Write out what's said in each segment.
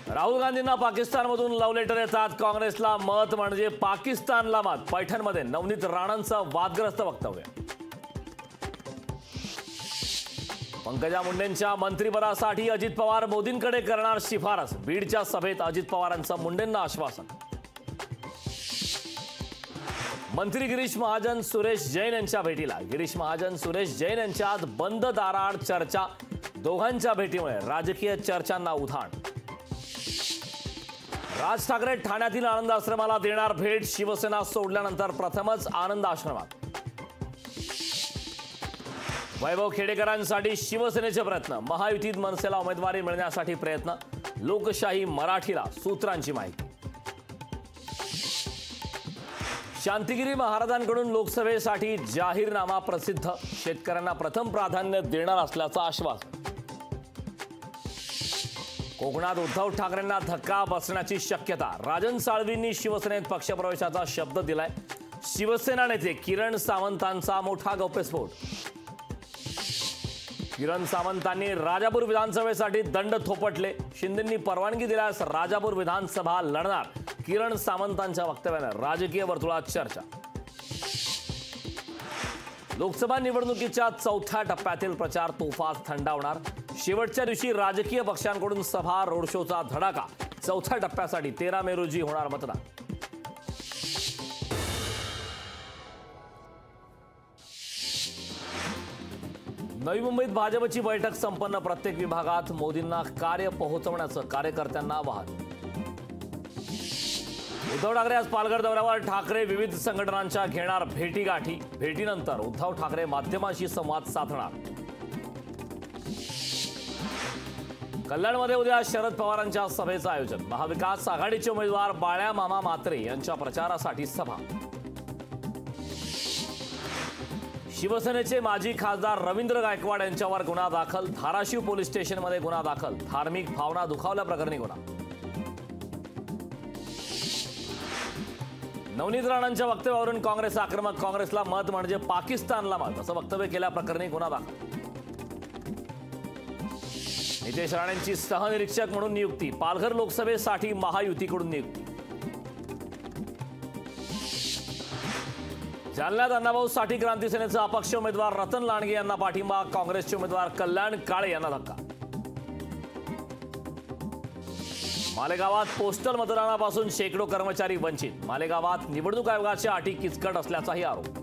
राहुल गांधींना पाकिस्तानमधून love letter येतात। काँग्रेसला मत म्हणजे पाकिस्तानला मत। पैठणमध्ये नवनीत राणांचं वादग्रस्त वक्तव्य। पंकजा मुंडेंच्या मंत्रिपदासाठी अजित पवार मोदींकडे करणार शिफारस। बीडच्या सभेत अजित पवारांचं मुंडेंना आश्वासन। मंत्री गिरीश महाजन सुरेश जैन यांच्या भेटीला। गिरीश महाजन सुरेश जैन यांच्यात बंद दाराआड चर्चा। दोघांच्या भेटीमुळे राजकीय चर्चांना उधाण। राज ठाकरे ठाण्यातील आनंद आश्रमाला देणार भेट। शिवसेना सोडल्यानंतर प्रथमच आनंद आश्रमात। वैभव खेडेकरांसाठी शिवसेनेचे प्रयत्न। महायुतीत मनसेला उमेदवारी मिळण्यासाठी प्रयत्न। लोकशाही मराठीला सूत्रांची माहिती। शांतिगिरी महाराजांकडून लोकसभेसाठी जाहीरनामा प्रसिद्ध। शेतकऱ्यांना प्रथम प्राधान्य देणार असल्याचं आश्वासन। कोकणात उद्धव ठाकरेंना धक्का बसण्याची शक्यता। राजन साळवींनी शिवसेनेत पक्षप्रवेशाचा शब्द दिलाय। शिवसेना नेते किरण सावंतांचा मोठा गौप्यस्फोट। किरण सावंतांनी राजापूर विधानसभेसाठी दंड थोपटले। शिंदेंनी परवानगी दिल्यास राजापूर विधानसभा लढणार। किरण सावंतांच्या वक्तव्याने राजकीय वर्तुळात चर्चा। लोकसभा निवडणुकीच्या चौथ्या टप्प्यातील प्रचार तुफात थंडावणार। शेवटच्या दिवशी राजकीय पक्षांकडून सभा रोड शोचा धडाका। चौथ्या टप्प्यासाठी 13 मे रोजी होणार मतदान। नवी मुंबईत भाजपची बैठक संपन्न। प्रत्येक विभागात मोदींना कार्य पोहोचवण्याचं कार्यकर्त्यांना आवाहन। उद्धव ठाकरे आज पालघर दौऱ्यावर। ठाकरे विविध संघटनांच्या घेणार भेटीगाठी। भेटीनंतर उद्धव ठाकरे माध्यमांशी संवाद साधणार। कल्याणमध्ये उद्या शरद पवारांच्या सभेचं आयोजन। महाविकास आघाडीचे उमेदवार बाळ्या मामा म्हात्रे यांच्या प्रचारासाठी सभा। शिवसेनेचे माजी खासदार रवींद्र गायकवाड यांच्यावर गुन्हा दाखल। धाराशिव पोलीस स्टेशनमध्ये गुन्हा दाखल। धार्मिक भावना दुखावल्याप्रकरणी गुन्हा। नवनीत राणांच्या वक्तव्यावरून काँग्रेस आक्रमक। काँग्रेसला मत म्हणजे पाकिस्तानला मत असं वक्तव्य केल्याप्रकरणी गुन्हा दाखल। नितेश राणेंची सहनिरीक्षक म्हणून नियुक्ती। पालघर लोकसभेसाठी महायुतीकडून नियुक्ती। जालन्यात अण्णाभाऊ साठे क्रांती सेनेचे अपक्ष उमेदवार रतन लांडगे यांना पाठिंबा। काँग्रेसचे उमेदवार कल्याण काळे यांना धक्का। मालेगावात पोस्टल मतदानापासून शेकडो कर्मचारी वंचित। मालेगावात निवडणूक आयोगाच्या अटी किचकट असल्याचाही आरोप।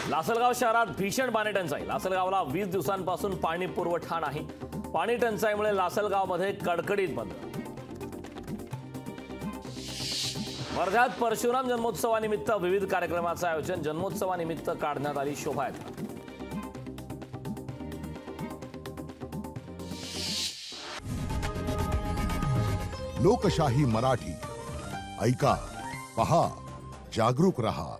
लासलगाव शहरात भीषण पाणी टंचाई। लासलगावला 20 दिवसांपासून पाणी पुरवठा नाही। पाणी टंचाईमुळे लासलगावमध्ये कडकडीत बंद। वर्ध्यात परशुराम जन्मोत्सवानिमित्त विविध कार्यक्रमाचं आयोजन। जन्मोत्सवानिमित्त काढण्यात आली शोभायात्रा। लोकशाही मराठी ऐका, पहा, जागरूक रहा।